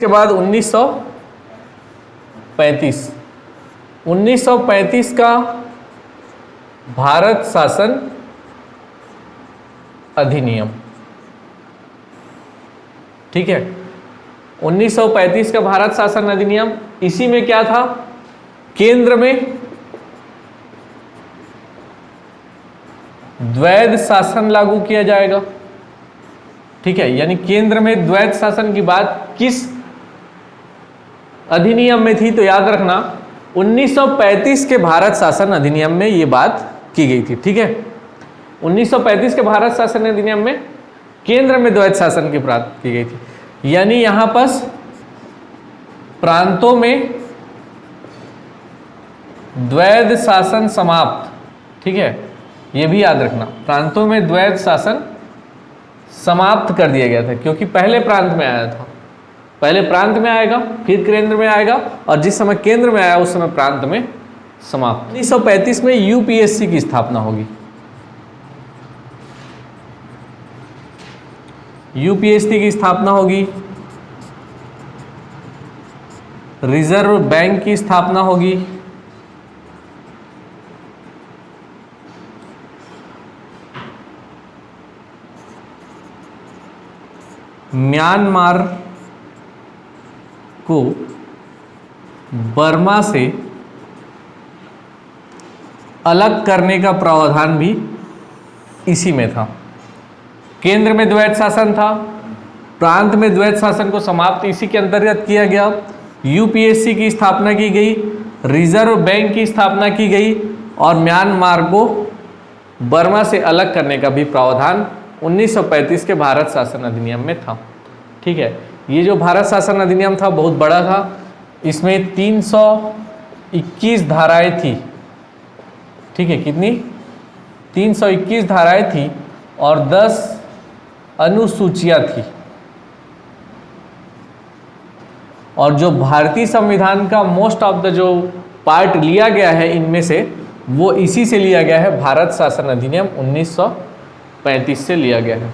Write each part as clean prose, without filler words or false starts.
के बाद 1935 का भारत शासन अधिनियम, ठीक है। 1935 का भारत शासन अधिनियम, इसी में क्या था, केंद्र में द्वैध शासन लागू किया जाएगा, ठीक है। यानी केंद्र में द्वैध शासन की बात किस अधिनियम में थी, तो याद रखना 1935 के भारत शासन अधिनियम में ये बात की गई थी, ठीक है। 1935 के भारत शासन अधिनियम में केंद्र में द्वैध शासन की बात की गई थी, यानी यहां पर प्रांतों में द्वैध शासन समाप्त, ठीक है। यह भी याद रखना, प्रांतों में द्वैध शासन समाप्त कर दिया गया था, क्योंकि पहले प्रांत में आया था, पहले प्रांत में आएगा फिर केंद्र में आएगा, और जिस समय केंद्र में आया उस समय प्रांत में समाप्त। 1935 में यूपीएससी की स्थापना होगी। यूपीएससी की स्थापना होगी, रिजर्व बैंक की स्थापना होगी, म्यांमार को बर्मा से अलग करने का प्रावधान भी इसी में था। केंद्र में द्वैध शासन था, प्रांत में द्वैध शासन को समाप्त इसी के अंतर्गत किया गया। यूपीएससी की स्थापना की गई, रिजर्व बैंक की स्थापना की गई, और म्यांमार को बर्मा से अलग करने का भी प्रावधान 1935 के भारत शासन अधिनियम में था, ठीक है। ये जो भारत शासन अधिनियम था बहुत बड़ा था, इसमें 321 धाराएं थी, ठीक है। कितनी? 321 धाराएं थी और 10 अनुसूचियां थी। और जो भारतीय संविधान का मोस्ट ऑफ द जो पार्ट लिया गया है इनमें से, वो इसी से लिया गया है, भारत शासन अधिनियम 1935 से लिया गया है,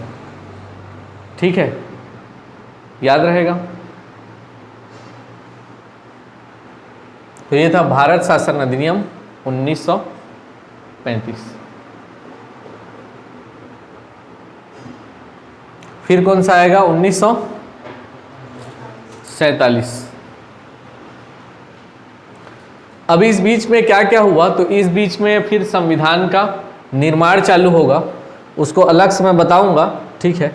ठीक है। याद रहेगा। तो ये था भारत शासन अधिनियम 1935। फिर कौन सा आएगा? 1947। अब इस बीच में क्या क्या हुआ, तो इस बीच में फिर संविधान का निर्माण चालू होगा, उसको अलग से मैं बताऊंगा, ठीक है।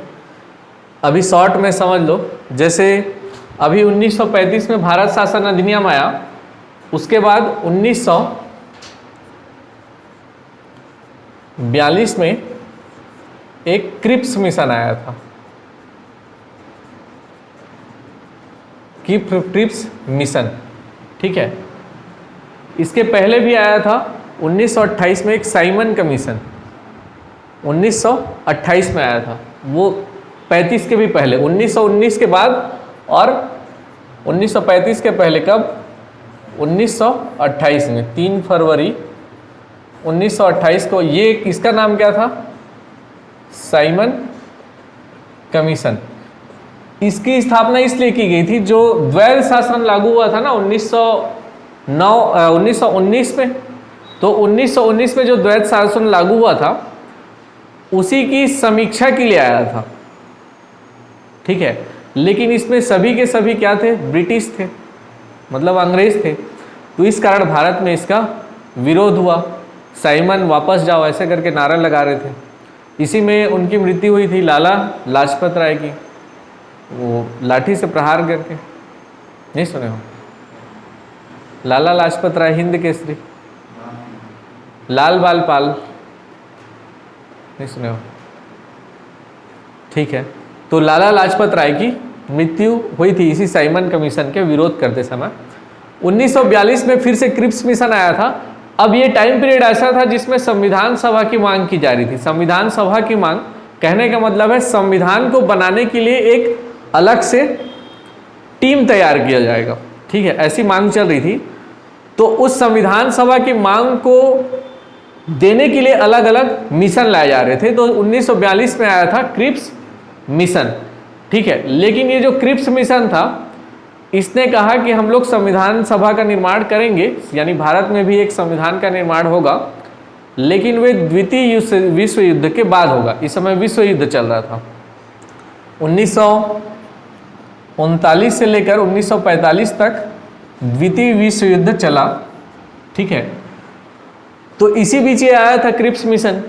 अभी शॉर्ट में समझ लो। जैसे अभी 1935 में भारत शासन अधिनियम आया, उसके बाद 1942 में एक क्रिप्स मिशन आया था। क्रिप्स मिशन, ठीक है। इसके पहले भी आया था 1928 में एक साइमन कमीशन, 1928 में आया था, वो 35 के भी पहले, 1919 के बाद, और 1935 के पहले कब? 1928 में 3 फरवरी 1928 को। ये इसका नाम क्या था? Simon commission. इसकी स्थापना इसलिए की गई थी, जो द्वैध शासन लागू हुआ था ना 1919 में, तो 1919 में जो द्वैध शासन लागू हुआ था उसी की समीक्षा के लिए आया था, ठीक है। लेकिन इसमें सभी के सभी क्या थे? ब्रिटिश थे, मतलब अंग्रेज थे। तो इस कारण भारत में इसका विरोध हुआ। साइमन वापस जाओ ऐसे करके नारा लगा रहे थे। इसी में उनकी मृत्यु हुई थी, लाला लाजपत राय की, वो लाठी से प्रहार करके। नहीं सुने हो? लाला लाजपत राय, हिंद केसरी, लाल बाल पाल, नहीं सुने हो? ठीक है। तो लाला लाजपत राय की मृत्यु हुई थी इसी साइमन कमीशन के विरोध करते समय। 1942 में फिर से क्रिप्स मिशन आया था। अब ये टाइम पीरियड ऐसा था जिसमें संविधान सभा की मांग की जा रही थी। संविधान सभा की मांग कहने का मतलब है संविधान को बनाने के लिए एक अलग से टीम तैयार किया जाएगा, ठीक है, ऐसी मांग चल रही थी। तो उस संविधान सभा की मांग को देने के लिए अलग अलग मिशन लाए जा रहे थे। तो 1942 में आया था क्रिप्स मिशन, ठीक है। लेकिन ये जो क्रिप्स मिशन था इसने कहा कि हम लोग संविधान सभा का निर्माण करेंगे, यानी भारत में भी एक संविधान का निर्माण होगा, लेकिन वे द्वितीय विश्व युद्ध के बाद होगा। इस समय विश्व युद्ध चल रहा था। 1939 से लेकर 1945 तक द्वितीय विश्व युद्ध चला, ठीक है। तो इसी बीच ये आया था क्रिप्स मिशन।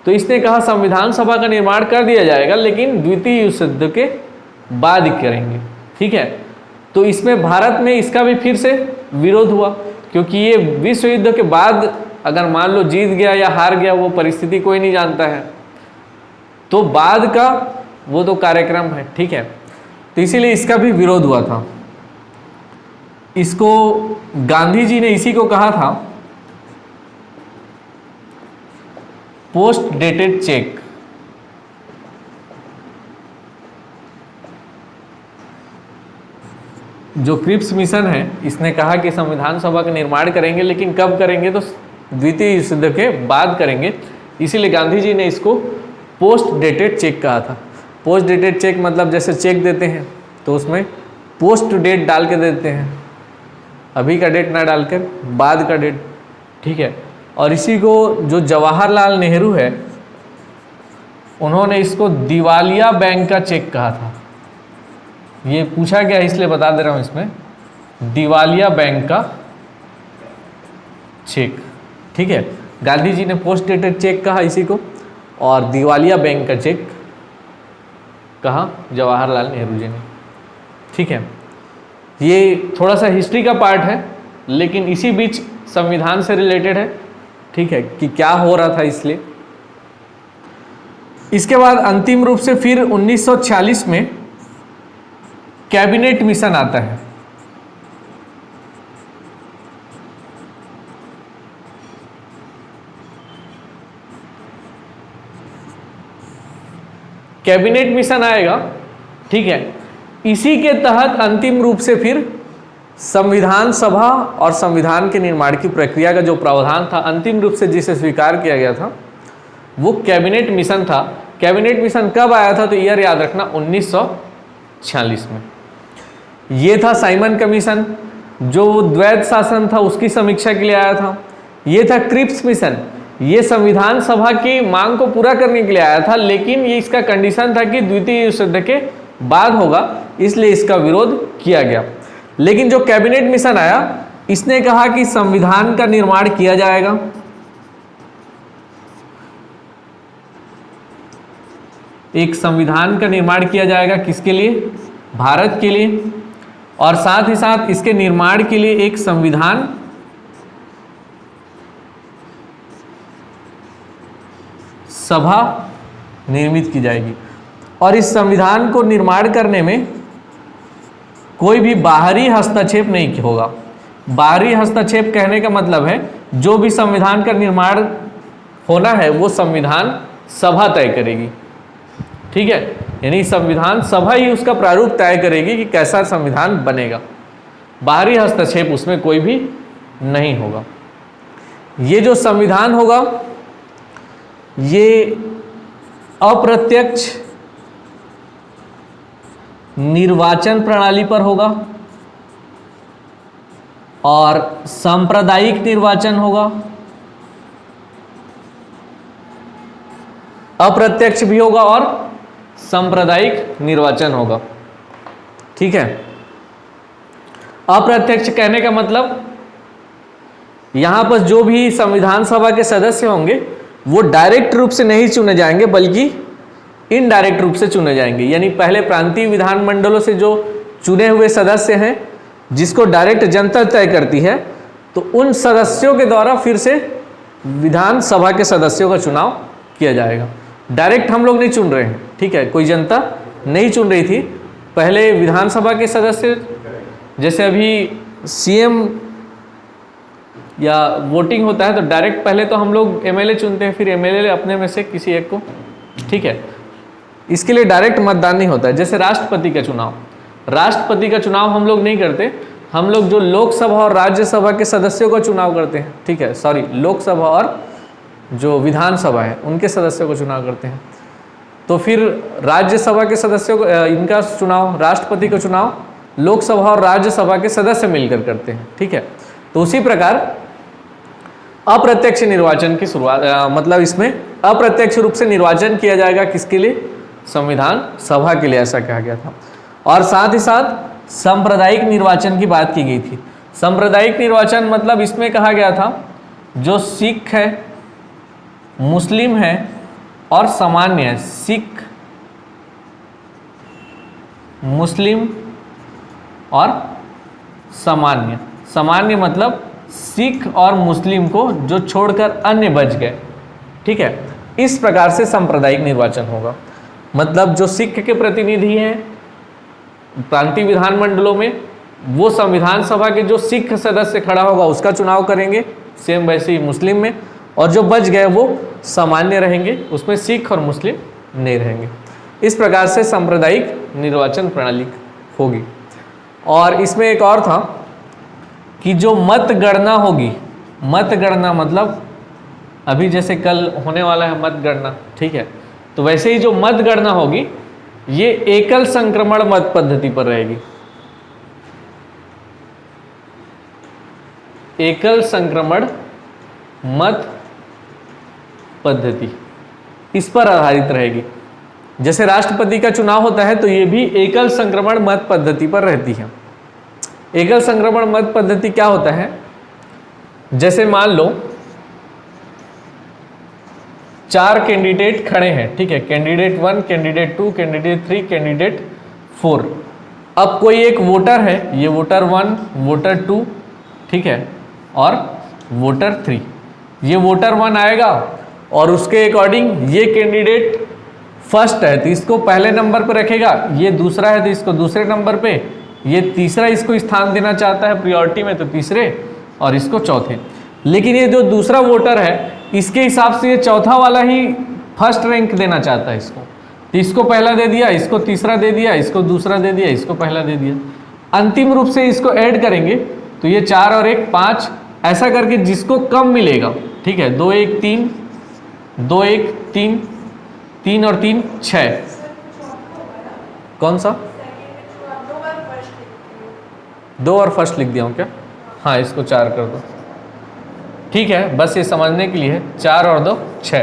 तो इसने कहा संविधान सभा का निर्माण कर दिया जाएगा, लेकिन द्वितीय विश्व युद्ध के बाद करेंगे, ठीक है। तो इसमें भारत में इसका भी फिर से विरोध हुआ, क्योंकि ये विश्व युद्ध के बाद अगर मान लो जीत गया या हार गया, वो परिस्थिति कोई नहीं जानता है, तो बाद का वो तो कार्यक्रम है, ठीक है। तो इसीलिए इसका भी विरोध हुआ था। इसको गांधी जी ने इसी को कहा था पोस्ट डेटेड चेक। जो क्रिप्स मिशन है, इसने कहा कि संविधान सभा का निर्माण करेंगे, लेकिन कब करेंगे, तो द्वितीय विश्व युद्ध के बाद करेंगे। इसीलिए गांधी जी ने इसको पोस्ट डेटेड चेक कहा था। पोस्ट डेटेड चेक मतलब जैसे चेक देते हैं तो उसमें पोस्ट डेट डाल के देते हैं, अभी का डेट ना डालकर बाद का डेट, ठीक है। और इसी को जो जवाहरलाल नेहरू है, उन्होंने इसको दिवालिया बैंक का चेक कहा था। ये पूछा गया इसलिए बता दे रहा हूँ, इसमें दिवालिया बैंक का चेक, ठीक है। गांधी जी ने पोस्ट डेटेड चेक कहा इसी को, और दिवालिया बैंक का चेक कहा जवाहरलाल नेहरू जी ने, ठीक है। ये थोड़ा सा हिस्ट्री का पार्ट है, लेकिन इसी बीच संविधान से रिलेटेड है, ठीक है, कि क्या हो रहा था इसलिए। इसके बाद अंतिम रूप से फिर 1946 में कैबिनेट मिशन आता है। कैबिनेट मिशन आएगा, ठीक है। इसी के तहत अंतिम रूप से फिर संविधान सभा और संविधान के निर्माण की प्रक्रिया का जो प्रावधान था, अंतिम रूप से जिसे स्वीकार किया गया था, वो कैबिनेट मिशन था। कैबिनेट मिशन कब आया था, तो ईयर याद रखना 1946 में। ये था साइमन कमीशन, जो द्वैध शासन था उसकी समीक्षा के लिए आया था। ये था क्रिप्स मिशन, ये संविधान सभा की मांग को पूरा करने के लिए आया था, लेकिन ये इसका कंडीशन था कि द्वितीय विश्व युद्ध के बाद होगा, इसलिए इसका विरोध किया गया। लेकिन जो कैबिनेट मिशन आया, इसने कहा कि संविधान का निर्माण किया जाएगा, एक संविधान का निर्माण किया जाएगा, किसके लिए, भारत के लिए, और साथ ही साथ इसके निर्माण के लिए एक संविधान सभा निर्मित की जाएगी। और इस संविधान को निर्माण करने में कोई भी बाहरी हस्तक्षेप नहीं होगा। बाहरी हस्तक्षेप कहने का मतलब है जो भी संविधान का निर्माण होना है वो संविधान सभा तय करेगी, ठीक है। यानी संविधान सभा ही उसका प्रारूप तय करेगी कि कैसा संविधान बनेगा, बाहरी हस्तक्षेप उसमें कोई भी नहीं होगा। ये जो संविधान होगा ये अप्रत्यक्ष निर्वाचन प्रणाली पर होगा और सांप्रदायिक निर्वाचन होगा। अप्रत्यक्ष भी होगा और सांप्रदायिक निर्वाचन होगा, ठीक है। अप्रत्यक्ष कहने का मतलब यहां पर जो भी संविधान सभा के सदस्य होंगे वो डायरेक्ट रूप से नहीं चुने जाएंगे, बल्कि इनडायरेक्ट रूप से चुने जाएंगे। यानी पहले प्रांतीय विधानमंडलों से जो चुने हुए सदस्य हैं, जिसको डायरेक्ट जनता तय करती है, तो उन सदस्यों के द्वारा फिर से विधानसभा के सदस्यों का चुनाव किया जाएगा। डायरेक्ट हम लोग नहीं चुन रहे हैं, ठीक है, कोई जनता नहीं चुन रही थी। पहले विधानसभा के सदस्य, जैसे अभी सीएम या वोटिंग होता है तो डायरेक्ट पहले तो हम लोग एमएलए चुनते हैं, फिर एमएलए अपने में से किसी एक को, ठीक है। इसके लिए डायरेक्ट मतदान नहीं होता है। जैसे राष्ट्रपति का चुनाव, राष्ट्रपति का चुनाव हम लोग नहीं करते, हम लोग जो लोकसभा और राज्यसभा के सदस्यों का चुनाव करते हैं, ठीक है, सॉरी, लोकसभा और जो विधानसभा है उनके सदस्यों को चुनाव करते हैं। तो फिर राज्यसभा के सदस्यों को, इनका चुनाव, राष्ट्रपति का चुनाव लोकसभा और राज्यसभा के सदस्य मिलकर करते हैं, ठीक है। तो उसी प्रकार अप्रत्यक्ष निर्वाचन की शुरुआत, मतलब इसमें अप्रत्यक्ष रूप से निर्वाचन किया जाएगा किसके लिए, संविधान सभा के लिए, ऐसा कहा गया था। और साथ ही साथ सांप्रदायिक निर्वाचन की बात की गई थी। सांप्रदायिक निर्वाचन मतलब इसमें कहा गया था जो सिख है, मुस्लिम है और सामान्य है, सिख, मुस्लिम और सामान्य। सामान्य मतलब सिख और मुस्लिम को जो छोड़कर अन्य बच गए, ठीक है। इस प्रकार से सांप्रदायिक निर्वाचन होगा। मतलब जो सिख के प्रतिनिधि हैं प्रांतीय विधानमंडलों में, वो संविधान सभा के जो सिख सदस्य खड़ा होगा उसका चुनाव करेंगे, सेम वैसे ही मुस्लिम में, और जो बच गए वो सामान्य रहेंगे, उसमें सिख और मुस्लिम नहीं रहेंगे। इस प्रकार से सांप्रदायिक निर्वाचन प्रणाली होगी। और इसमें एक और था कि जो मतगणना होगी, मतगणना मतलब अभी जैसे कल होने वाला है मतगणना, ठीक है, तो वैसे ही जो मतगणना होगी ये एकल संक्रमण मत पद्धति पर रहेगी। एकल संक्रमण मत पद्धति इस पर आधारित रहेगी। जैसे राष्ट्रपति का चुनाव होता है तो ये भी एकल संक्रमण मत पद्धति पर रहती है। एकल संक्रमण मत पद्धति क्या होता है, जैसे मान लो 4 कैंडिडेट खड़े हैं, ठीक है, कैंडिडेट 1, कैंडिडेट 2, कैंडिडेट 3, कैंडिडेट 4। अब कोई एक वोटर है, ये वोटर 1, वोटर 2, ठीक है, और वोटर 3। ये वोटर 1 आएगा और उसके अकॉर्डिंग ये कैंडिडेट फर्स्ट है तो इसको पहले नंबर पर रखेगा, ये दूसरा है तो इसको दूसरे नंबर पे, ये तीसरा इसको स्थान देना चाहता है प्रायोरिटी में तो तीसरे, और इसको चौथे। लेकिन ये जो दूसरा वोटर है इसके हिसाब से ये चौथा वाला ही फर्स्ट रैंक देना चाहता है इसको, तो इसको पहला दे दिया, इसको तीसरा दे दिया, इसको दूसरा दे दिया, इसको पहला दे दिया। अंतिम रूप से इसको ऐड करेंगे तो ये 4 और 1 5, ऐसा करके जिसको कम मिलेगा, ठीक है, 2 1 3, 2 1 3, 3 और 3 6। कौन सा 2 और फर्स्ट लिख दिया हूँ क्या? हाँ, इसको 4 कर दो, ठीक है, बस ये समझने के लिए 4 और 2 6।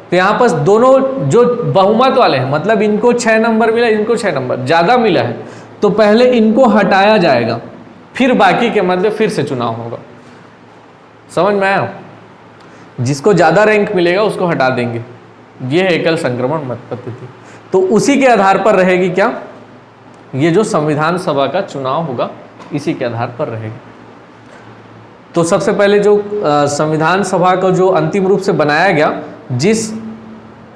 तो यहाँ पर दोनों जो बहुमत वाले हैं, मतलब इनको 6 नंबर मिला, इनको 6 नंबर ज़्यादा मिला है, तो पहले इनको हटाया जाएगा, फिर बाकी के मध्य फिर से चुनाव होगा। समझ में आया? जिसको ज़्यादा रैंक मिलेगा उसको हटा देंगे। ये है एकल संक्रमण मत पद्धति। तो उसी के आधार पर रहेगी क्या, ये जो संविधान सभा का चुनाव होगा इसी के आधार पर रहेगी। तो सबसे पहले जो संविधान सभा को जो अंतिम रूप से बनाया गया जिस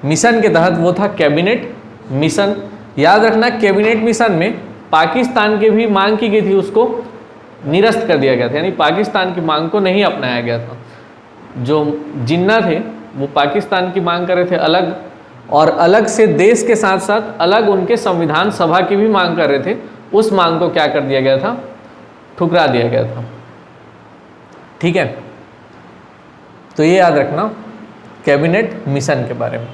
मिशन के तहत, वो था कैबिनेट मिशन। याद रखना, कैबिनेट मिशन में पाकिस्तान के भी मांग की गई थी, उसको निरस्त कर दिया गया था, यानी पाकिस्तान की मांग को नहीं अपनाया गया था। जो जिन्ना थे वो पाकिस्तान की मांग कर रहे थे अलग, और अलग से देश के साथ साथ अलग उनके संविधान सभा की भी मांग कर रहे थे। उस मांग को क्या कर दिया गया था, ठुकरा दिया गया था, ठीक है। तो ये याद रखना कैबिनेट मिशन के बारे में।